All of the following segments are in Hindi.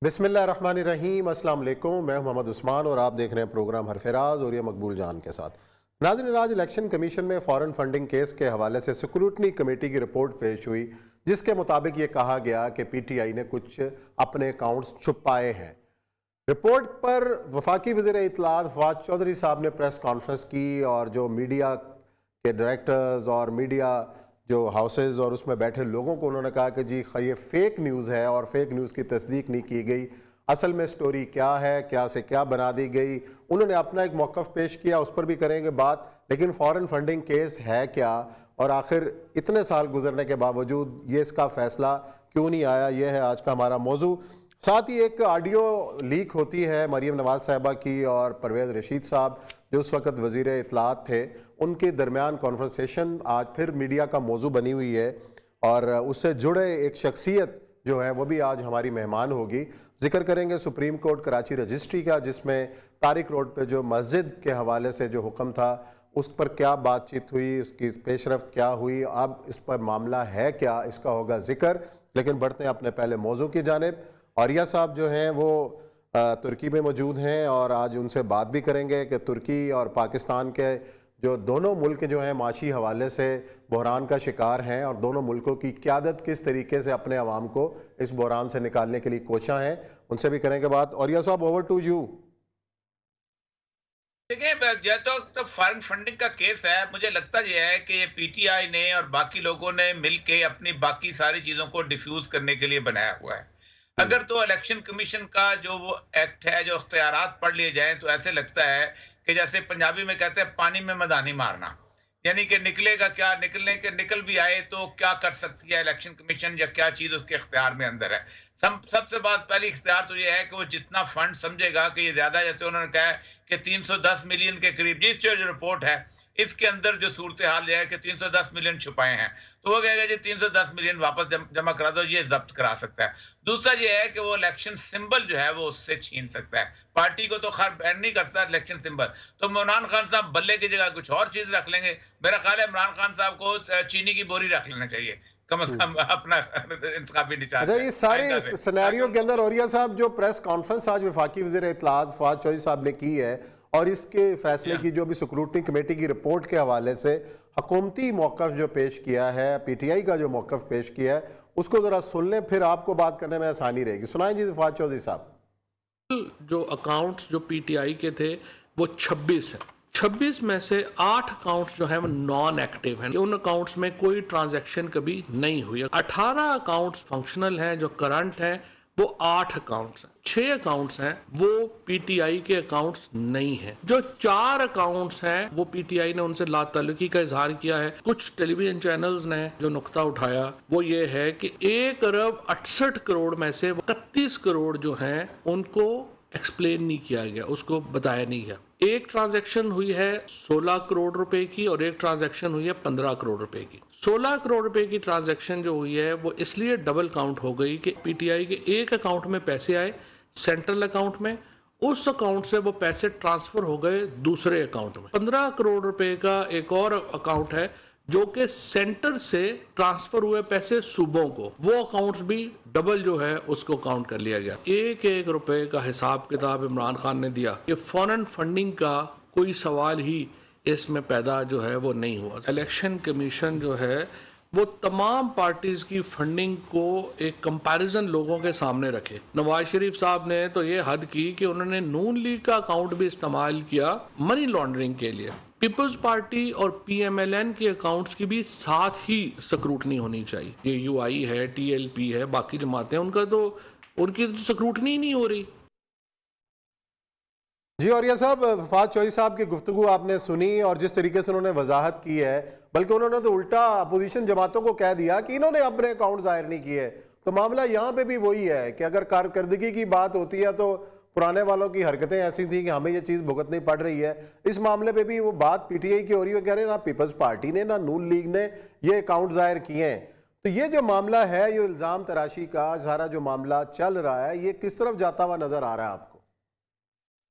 बिस्मिल्लाहिर्रहमानिर्रहीम, अस्सलाम वालेकुम। मैं मोहम्मद उस्मान और आप देख रहे हैं प्रोग्राम हरफराज और ये मकबूल जान के साथ। नाज़रीन, आज इलेक्शन कमीशन में फ़ॉरेन फंडिंग केस के हवाले से स्क्रूटनी कमेटी की रिपोर्ट पेश हुई, जिसके मुताबिक ये कहा गया कि PTI ने कुछ अपने अकाउंट्स छुपाए हैं। रिपोर्ट पर वफाकी वज़ीर इत्तलात फवाद चौधरी साहब ने प्रेस कॉन्फ्रेंस की और जो मीडिया के डायरेक्टर्स और मीडिया जो हाउसेज और उसमें बैठे लोगों को उन्होंने कहा कि जी ये फेक न्यूज़ है और फेक न्यूज़ की तस्दीक नहीं की गई, असल में स्टोरी क्या है, क्या से क्या बना दी गई। उन्होंने अपना एक मौक़िफ़ पेश किया, उस पर भी करेंगे बात, लेकिन फ़ॉरेन फंडिंग केस है क्या और आखिर इतने साल गुजरने के बावजूद ये इसका फ़ैसला क्यों नहीं आया, ये है आज का हमारा मौजू। साथ ही एक ऑडियो लीक होती है मरीम नवाज साहिबा की और परवेज़ रशीद साहब जो उस वक़्त वज़ीर इत्तलात थे, उनके दरमियान कॉन्वर्सेशन आज फिर मीडिया का मौजू बनी हुई है और उससे जुड़े एक शख्सियत जो है वो भी आज हमारी मेहमान होगी। जिक्र करेंगे सुप्रीम कोर्ट कराची रजिस्ट्री का, जिसमें तारिक रोड पे जो मस्जिद के हवाले से जो हुक्म था उस पर क्या बातचीत हुई, उसकी पेशरफ्त क्या हुई, अब इस पर मामला है क्या, इसका होगा जिक्र। लेकिन बढ़ते हैं अपने पहले मौजू की जानिब। आर्या साहब जो हैं वो तुर्की में मौजूद हैं और आज उनसे बात भी करेंगे कि तुर्की और पाकिस्तान के जो दोनों मुल्क जो हैं माशी हवाले से बहरान का शिकार हैं और दोनों मुल्कों की क़यादत किस तरीके से अपने अवाम को इस बहरान से निकालने के लिए कोशा हैं, उनसे भी करेंगे बात। आर्या साहब, ओवर टू यू। देखिए, तो फॉरेन फंडिंग का केस है। मुझे लगता यह है कि PTI ने और बाकी लोगों ने मिलके अपनी बाकी सारी चीजों को डिफ्यूज करने के लिए बनाया हुआ है। अगर तो इलेक्शन कमीशन का जो वो एक्ट है, जो इख्तियारात पढ़ लिए जाएं तो ऐसे लगता है कि जैसे पंजाबी में कहते हैं पानी में मदानी मारना, यानी कि निकलेगा क्या, निकलने के निकल भी आए तो क्या कर सकती है इलेक्शन कमीशन या क्या चीज उसके इख्तियार में अंदर है। सबसे बात पहली इख्तियार तो ये है कि वो जितना फंड समझेगा कि ये ज्यादा, जैसे उन्होंने कहा है कि 310 मिलियन के करीब, जिस जो रिपोर्ट है इसके अंदर जो सूरत हाल है कि 310 मिलियन छुपाए हैं, तो वो कहेगा जी 310 मिलियन वापस जमा करा दो, ये जब्त करा सकता है। दूसरा ये है कि वो इलेक्शन सिंबल जो है वो उससे छीन सकता है। पार्टी को तो खैर बैन नहीं करता इलेक्शन सिंबल, तो इमरान खान साहब बल्ले की जगह कुछ और चीज रख लेंगे। मेरा ख्याल है इमरान खान साहब को चीनी की बोरी रख लेना चाहिए, कम से कम अपना इंतखाबी निशान अच्छा, है ये सारे से, सिनेरियो के अंदर औरिया साहब जो प्रेस कॉन्फ्रेंस आज वफाकी वज़ीर इत्तलात फवाद चौधरी साहब ने की है और इसके फैसले की जो भी स्क्रूटनी कमेटी की रिपोर्ट के हवाले से हुकूमती मौक़िफ़ जो पेश किया है, PTI का जो मौक़िफ़ पेश किया है, उसको ज़रा सुन लें, फिर आपको बात करने में आसानी रहेगी। सुनाएं जी फवाद चौधरी साहब। जो अकाउंट्स जो PTI के थे वो 26 है। 26 में से 8 अकाउंट्स जो है वो नॉन एक्टिव हैं, उन अकाउंट्स में कोई ट्रांजैक्शन कभी नहीं हुई। 18 अकाउंट्स फंक्शनल हैं जो करंट हैं, वो 8 अकाउंट्स हैं। 6 अकाउंट्स हैं वो PTI के अकाउंट्स नहीं हैं। जो 4 अकाउंट्स हैं वो PTI ने उनसे लाताल्लुकी का इजहार किया है। कुछ टेलीविजन चैनल्स ने जो नुक्ता उठाया वो ये है कि 1 अरब 68 करोड़ में से 31 करोड़ जो हैं उनको एक्सप्लेन नहीं किया गया, उसको बताया नहीं गया। एक ट्रांजैक्शन हुई है 16 करोड़ रुपए की और एक ट्रांजैक्शन हुई है 15 करोड़ रुपए की। 16 करोड़ रुपए की ट्रांजैक्शन जो हुई है वो इसलिए डबल काउंट हो गई कि PTI के एक अकाउंट में पैसे आए सेंट्रल अकाउंट में, उस अकाउंट से वो पैसे ट्रांसफर हो गए दूसरे अकाउंट में। 15 करोड़ रुपए का एक और अकाउंट है जो कि सेंटर से ट्रांसफर हुए पैसे सूबों को, वो अकाउंट्स भी डबल जो है उसको काउंट कर लिया गया। एक एक रुपए का हिसाब किताब इमरान खान ने दिया। ये फॉरेन फंडिंग का कोई सवाल ही इसमें पैदा जो है वो नहीं हुआ। इलेक्शन कमीशन जो है वो तमाम पार्टीज की फंडिंग को एक कंपैरिजन लोगों के सामने रखे। नवाज शरीफ साहब ने तो ये हद की कि उन्होंने नून लीग का अकाउंट भी इस्तेमाल किया मनी लॉन्ड्रिंग के लिए। पीपल्स पार्टी और PMLN के अकाउंट्स की भी साथ ही स्क्रूटनी होनी चाहिए। ये UI है, TLP है, बाकी जमातें, उनकी तो स्क्रूटनी ही नहीं हो रही। जी औरिया साहब, फवाद चौधरी साहब की गुफ्तगू आपने सुनी और जिस तरीके से उन्होंने वजाहत की है, बल्कि उन्होंने तो उल्टा अपोजिशन जमातों को कह दिया कि इन्होंने अपने अकाउंट जाहिर नहीं किए। तो मामला यहाँ पे भी वही है कि अगर कारकर्दगी की बात होती है तो पुराने वालों की हरकतें ऐसी थी कि हमें ये चीज़ भुगतनी पड़ रही है। इस मामले पे भी वो बात PTI की हो रही है, कह रहे हैं ना पीपल्स पार्टी ने ना नून लीग ने ये अकाउंट जाहिर किए हैं। तो ये जो मामला है, ये इल्ज़ाम तराशी का सारा जो मामला चल रहा है, ये किस तरफ जाता हुआ नजर आ रहा है आपको?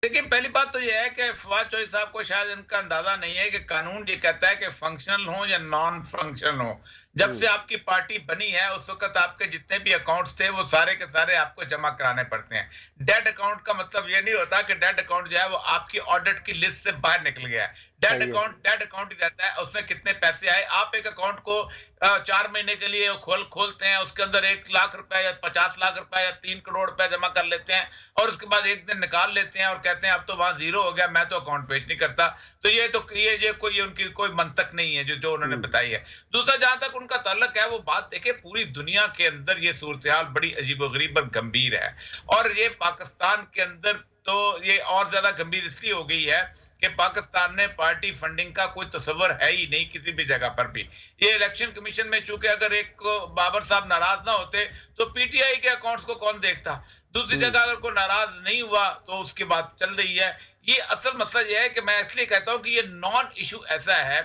देखिए, पहली बात तो यह है कि फवाद चौधरी साहब को शायद इनका अंदाजा नहीं है कि कानून ये कहता है कि फंक्शनल हो या नॉन फंक्शनल हो। जब से आपकी पार्टी बनी है उस वक्त आपके जितने भी अकाउंट्स थे वो सारे के सारे आपको जमा कराने पड़ते हैं। डेड अकाउंट का मतलब ये नहीं होता कि डेड अकाउंट जो है वो आपकी ऑडिट की लिस्ट से बाहर निकल गया है। डेड अकाउंट ही रहता है, उसमें कितने पैसे आए। आप एक अकाउंट को 4 महीने के लिए खोलते हैं, उसके अंदर 1 लाख रुपए या 50 लाख रुपए या 3 करोड़ रुपए जमा कर लेते हैं और उसके बाद एक दिन निकाल लेते हैं और कहते हैं अब तो वहां जीरो हो गया, मैं तो अकाउंट पेश नहीं करता। तो ये कोई उनकी कोई मंतक नहीं है जो उन्होंने बताई है। दूसरा, जहां तक उनका ताल्लुक है, वो बात देखिए, पूरी दुनिया के अंदर ये सूरत-ए-हाल बड़ी अजीबोगरीब और गंभीर है और ये पाकिस्तान के अंदर तो ये और ज्यादा गंभीर इसलिए हो गई है कि पाकिस्तान ने पार्टी फंडिंग का कोई तस्वर है ही नहीं किसी भी जगह पर भी। ये इलेक्शन कमीशन में चूंकि अगर एक बाबर साहब नाराज ना होते तो पीटीआई के अकाउंट्स को कौन देखता। दूसरी जगह अगर कोई नाराज नहीं हुआ तो उसकी बात चल रही है। ये असल मसला ये है कि मैं इसलिए कहता हूं कि ये नॉन इशू ऐसा है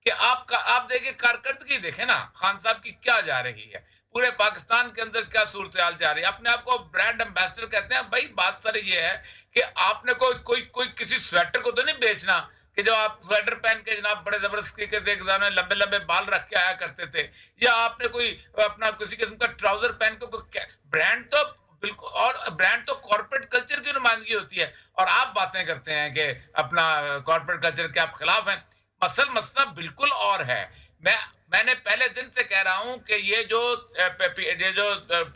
कि आप देखिए कारकर्दगी देखें ना खान साहब की क्या जा रही है, पूरे पाकिस्तान के अंदर क्या सूरत-ए-हाल जा रही है। अपने आप को ब्रांड एम्बेसडर कहते हैं। भाई बात सारी ये है कि आपने कोई किसी स्वेटर को तो नहीं बेचना कि जो आप स्वेटर पहन के जनाब बड़े जबरदस्त तरीके से लंबे लंबे बाल रख के आया करते थे, या आपने कोई अपना किसी किस्म का ट्राउजर पहन के ब्रांड तो बिल्कुल, और ब्रांड तो कॉर्पोरेट कल्चर की नुमाइंदगी होती है और आप बातें करते हैं कि अपना कॉर्पोरेट कल्चर के आप खिलाफ हैं। मसला बिल्कुल और है। मैंने पहले दिन से कह रहा हूं कि ये जो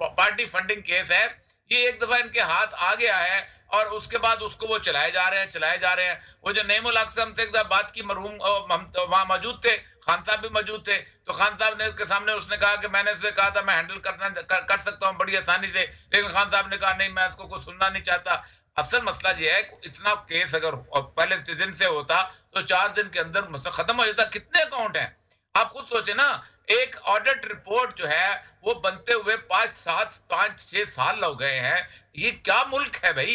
पार्टी फंडिंग केस है, ये एक दफा इनके हाथ आ गया है और उसके बाद उसको वो चलाए जा रहे हैं। वो जो नईमुल हक से हमसे एक दफा बात की, मरहूम हम तो वहां मौजूद थे, खान साहब भी मौजूद थे, तो खान साहब ने के सामने उसने कहा कि मैंने उससे कहा था मैं हैंडल कर सकता हूं बड़ी आसानी से, लेकिन खान साहब ने कहा नहीं, मैं इसको कुछ सुनना नहीं चाहता। असल मसला ये है, इतना केस अगर पहले दिन से होता तो 4 दिन के अंदर मसला खत्म हो जाता। कितने अकाउंट हैं आप खुद सोचे ना। एक ऑडिट रिपोर्ट जो है वो बनते हुए 5-6 साल हो गए हैं। ये क्या मुल्क है भाई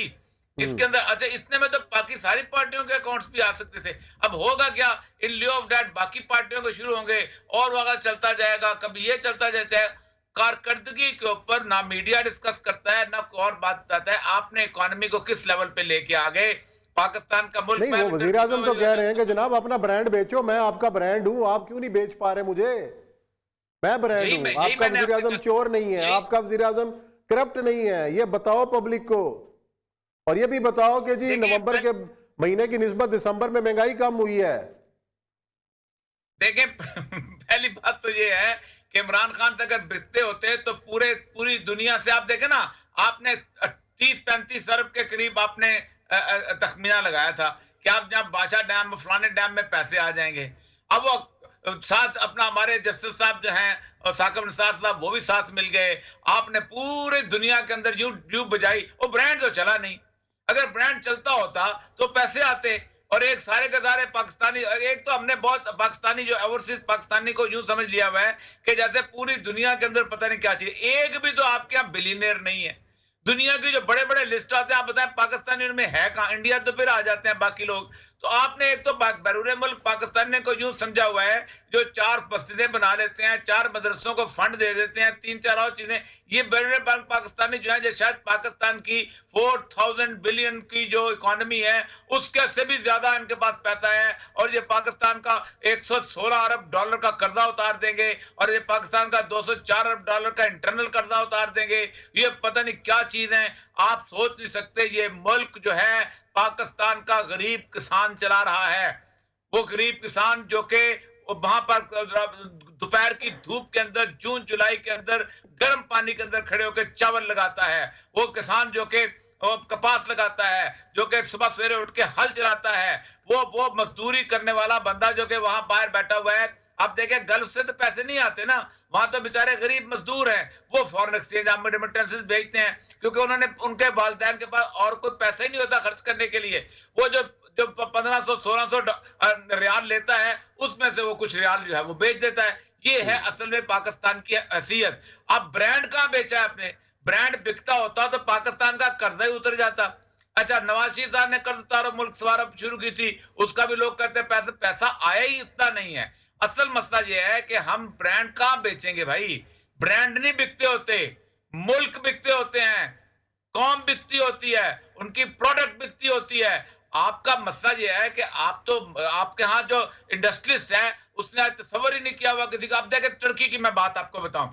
इसके अंदर। अच्छा, इतने में तो बाकी सारी पार्टियों के अकाउंट्स भी आ सकते थे। अब होगा क्या, इन लिeu ऑफ दैट बाकी पार्टियों के शुरू होंगे और वहां चलता जाएगा, कभी ये चलता जाता है। कारकर्दगी के ऊपर ना मीडिया डिस्कस करता है ना कोई और बात बताता है। आपने इकोनॉमी को किस लेवल पे लेके आ गए, पाकिस्तान का मुल्क। नहीं, वो वजीर आजम तो कह रहे हैं कि जनाब अपना ब्रांड बेचो, मैं आपका ब्रांड हूं, आप क्यों नहीं बेच पा रहे मुझे, मैं ब्रांड हूं। आपका वजीर आजम चोर नहीं है, आपका वजीर आजम करप्ट नहीं है, ये बताओ पब्लिक को। और ये भी बताओ कि जी नवंबर के महीने की निस्बत दिसंबर में महंगाई कम हुई है। देखिए पहली बात तो ये है कि इमरान खान से अगर बिकते होते तो पूरी दुनिया से आप देखें ना, आपने 30-35 अरब के करीब आपने तखमीना लगाया था कि आप जब बादशाह डैम फलाने डैम में पैसे आ जाएंगे। अब वो साथ अपना हमारे जस्टिस साहब जो हैं साकिब निसार साहब, वो भी साथ मिल गए। आपने पूरे दुनिया के अंदर यूं बजाई, वो ब्रांड तो चला नहीं। अगर ब्रांड चलता होता तो पैसे आते। और एक सारे के सारे पाकिस्तानी, एक तो हमने बहुत पाकिस्तानी जो ओवरसीज पाकिस्तानी को यूं समझ लिया हुआ है कि जैसे पूरी दुनिया के अंदर पता नहीं क्या चीज। एक भी तो आपके यहाँ बिलियनियर नहीं है। दुनिया की जो बड़े बड़े लिस्ट आते हैं, आप बताएं पाकिस्तानी उनमें है कहां। इंडिया तो फिर आ जाते हैं बाकी लोग। तो आपने एक तो बैरूने मुल्क पाकिस्तान को यूं समझा हुआ है, जो 4 मस्जिदें बना लेते हैं, 4 मदरसों को फंड दे देते हैं, 3-4 और चीजें। ये बैरूने पाकिस्तानी जो है, जो शायद पाकिस्तान की 4000 बिलियन की जो इकोनॉमी है उसके से भी ज्यादा इनके पास पैसा है। और ये पाकिस्तान का 116 अरब डॉलर का कर्जा उतार देंगे और ये पाकिस्तान का 204 अरब डॉलर का इंटरनल कर्जा उतार देंगे। ये पता नहीं क्या चीज है, आप सोच नहीं सकते। ये मुल्क जो है पाकिस्तान का गरीब किसान चला रहा है। वो गरीब किसान जो कि वहां पर दोपहर की धूप के अंदर, जून जुलाई के अंदर गर्म पानी के अंदर खड़े होकर चावल लगाता है। वो किसान जो कि कपास लगाता है, जो कि सुबह सवेरे उठ के हल चलाता है। वो मजदूरी करने वाला बंदा जो कि वहां बाहर बैठा हुआ है। आप देखें गल्फ से तो पैसे नहीं आते ना, वहां तो बेचारे गरीब मजदूर हैं। वो फॉरेन एक्सचेंज रेमिटेंसेस भेजते हैं क्योंकि उनके वालिदैन के पास और कोई पैसा ही नहीं होता खर्च करने के लिए। वो जो 1500-1600 रियाल लेता है, उसमें से वो कुछ रियाल जो है वो बेच देता है। ये है असल में पाकिस्तान की हैसियत। अब ब्रांड कहां बेचा है आपने? ब्रांड बिकता होता तो पाकिस्तान का कर्जा ही उतर जाता। अच्छा, नवाज शरीफ साहब ने कर्ज उतारो मुल्क सवारा शुरू की थी, उसका भी लोग कहते हैं पैसा आया ही इतना नहीं है। असल मसला यह है कि हम ब्रांड कहां बेचेंगे भाई? ब्रांड नहीं बिकते होते, मुल्क बिकते होते हैं, कौम बिकती होती है, उनकी प्रोडक्ट बिकती होती है। आपका मसला ये है कि आप तो आपके यहाँ जो इंडस्ट्रियलिस्ट है उसने आज तस्वर ही नहीं किया हुआ किसी का। अब देखें तुर्की की मैं बात आपको बताऊं,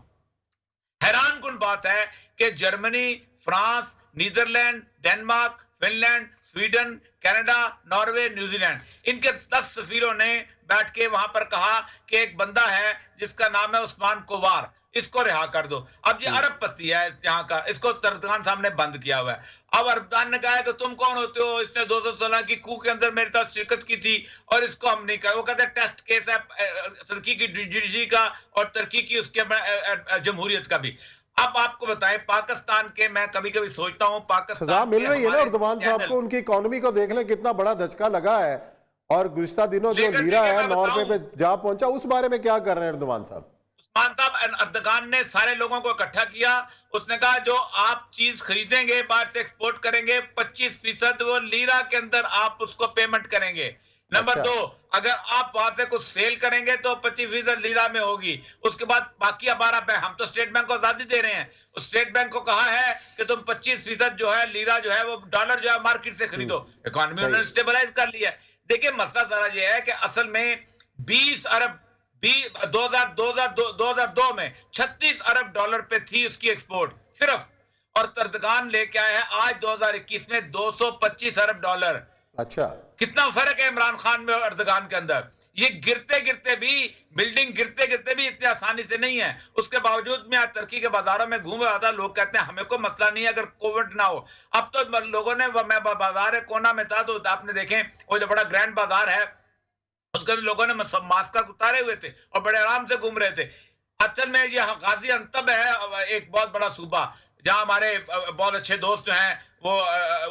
हैरान कुन बात है कि Germany, France, Netherland, Denmark, Finland, Sweden, Canada, Norway, New Zealand, इनके 10 सफीरों ने बैठ के वहां पर कहा कि एक बंदा है जिसका नाम है उस्मान कोवार, इसको रिहा कर दो। अब ये अरबपति है यहाँ का, इसको अरदगान साहब ने बंद किया हुआ है। अब अरदगान ने कहा है कि तुम कौन होते हो, इसने 2016 की कू के अंदर मेरे साथ शिरकत की थी और इसको हम नहीं कर। वो कहते हैं टेस्ट केस है तुर्की की जुडिशरी का और तुर्की की उसके जमहूरियत का भी। अब आपको बताएं पाकिस्तान के, मैं कभी कभी सोचता हूं पाकिस्तान सजा मिल रही है ना अर्दवान साहब चैनल, को, उनकी इकोनॉमी को देख लें कितना बड़ा धचका लगा है और गुज़िश्ता दिनों जो लेकिन लीरा देखिए, है मैं 9 रुपए बताऊं, पे जा पहुंचा, उस बारे में क्या कर रहे हैं अर्दवान साहब? उस्मान साहब अर्दगान ने सारे लोगों को इकट्ठा किया। उसने कहा जो आप चीज खरीदेंगे बाहर से एक्सपोर्ट करेंगे 25% वो लीरा के अंदर आप उसको पेमेंट करेंगे। नंबर अच्छा। 2, अगर आप वहां से कुछ सेल करेंगे तो 25% लीरा में होगी। उसके बाद बाकी हमारा हम तो स्टेट बैंक को आजादी दे रहे हैं, उस स्टेट बैंक को कहा है कि तुम 25% जो है लीरा जो है वो डॉलर जो है मार्केट से खरीदो। इकोनॉमी उन्होंने स्टेबलाइज कर लिया है। देखिए मसला सारा ये है कि असल में 20 अरब 2002 में 36 अरब डॉलर पे थी उसकी एक्सपोर्ट सिर्फ, और अर्दगान लेके आया है आज 2021 में 225 अरब डॉलर। अच्छा, कितना फर्क है इमरान खान में और अर्दगान के अंदर। ये गिरते गिरते भी, बिल्डिंग गिरते गिरते भी इतनी आसानी से नहीं है। उसके बावजूद मैं आज तुर्की के बाजारों में घूम रहा था, लोग कहते हैं हमें कोई मसला नहीं है अगर कोविड ना हो। अब तो लोगों ने, मैं बाजार कोना में था तो आपने देखें वो जो बड़ा ग्रैंड बाजार है उसके भी लोगों ने मास्क उतारे हुए थे और बड़े आराम से घूम रहे थे। असल में ये गाजी अंतब है, एक बहुत बड़ा सूबा जहां हमारे बहुत अच्छे दोस्त जो हैं वो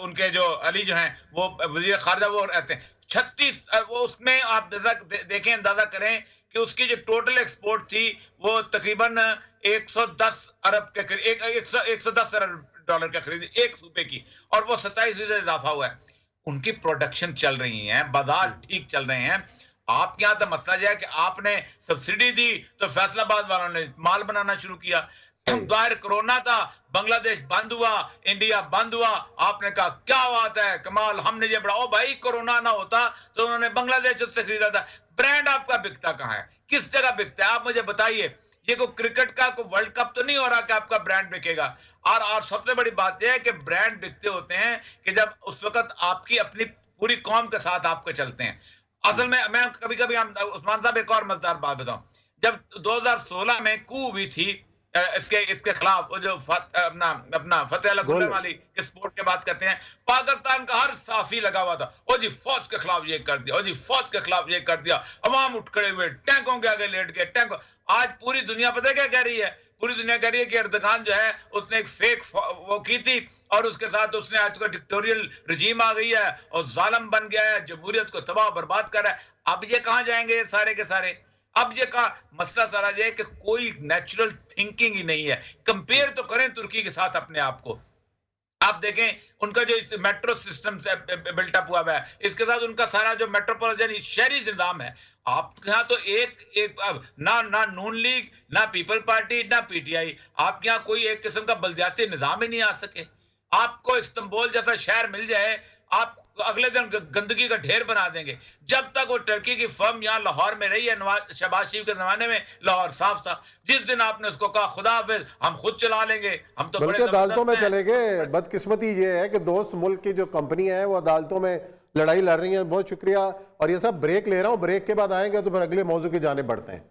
उनके जो अली जो हैं वो वजीर खारजा वो रहते हैं। 36 वो उसमें आप देखें, अंदाजा करें कि उसकी जो टोटल एक्सपोर्ट थी वो तकरीबन 110 अरब के करीब, 110 अरब डॉलर के खरीद एक सूबे की, और वो 27% इजाफा हुआ है। उनकी प्रोडक्शन चल रही है, बाजार ठीक चल रहे हैं। आपके यहाँ तो मसला यह है कि आपने सब्सिडी दी तो फैसलाबाद वालों ने माल बनाना शुरू किया। बाहर कोरोना था, बांग्लादेश बंद हुआ, इंडिया बंद हुआ, आपने कहा क्या बात है कमाल, हमने ये बड़ा, ओ भाई कोरोना ना होता तो उन्होंने बांग्लादेश उससे खरीदा था। ब्रांड आपका बिकता कहाँ है, किस जगह बिकता है, आप मुझे बताइए। ये कोई क्रिकेट का कोई वर्ल्ड कप तो नहीं हो रहा कि आपका ब्रांड बिकेगा। और सबसे बड़ी बात यह है कि ब्रांड बिकते होते हैं कि जब उस वक्त आपकी अपनी पूरी कौम के साथ आपके चलते हैं। असल में मैं कभी कभी उस्मान साहब एक और मजेदार बात बताऊं, जब 2016 में कू हुई थी इसके खिलाफ, वो जो अपना फतेह अला गुल्ले वाली के स्पोर्ट के बात करते हैं, पाकिस्तान का हर साफी लगा हुआ था, ओ जी फौज के खिलाफ ये कर दिया, ओ जी फौज के खिलाफ ये कर दिया, अवाम उठ खड़े हुए टैंकों के आगे लेट गए, टैंकों। आज पूरी दुनिया पता क्या कह रही है, पूरी दुनिया कह रही है कि अर्दगान जो है उसने एक फेक वो की थी और उसके साथ उसने आज का डिक्टोरियल रजीम आ गई है और जालिम बन गया है, जमहूरियत को तबाह बर्बाद कर रहा है। अब ये कहां जाएंगे ये सारे के सारे? अब ये का मसला सारा ये है कि कोई नेचुरल थिंकिंग ही नहीं है। कंपेयर तो करें तुर्की के साथ अपने आप को, आप देखें उनका जो मेट्रो सिस्टम से बिल्टअप हुआ है, इसके साथ उनका सारा जो मेट्रोपॉलिटन शहरी निजाम है। आपके यहाँ तो एक ना नून लीग, ना पीपल पार्टी, ना पीटीआई, आपके यहाँ कोई एक किस्म का बलदियाती निजाम ही नहीं आ सके। आपको इस्तांबुल जैसा शहर मिल जाए, आप अगले दिन गंदगी का ढेर बना देंगे। जब तक वो टर्की की फर्म यहाँ लाहौर में रही है, शहबाज शरीफ के जमाने में लाहौर साफ था। जिस दिन आपने उसको कहा खुदा हाफिज हम खुद चला लेंगे, हम तो बड़े अदालतों में चले गए। बदकिस्मती ये है कि दोस्त मुल्क की जो कंपनी है वो अदालतों में लड़ाई लड़ रही है। बहुत शुक्रिया, और ये सब ब्रेक ले रहा हूँ, ब्रेक के बाद आएंगे तो फिर अगले मौजू की जाने बढ़ते हैं।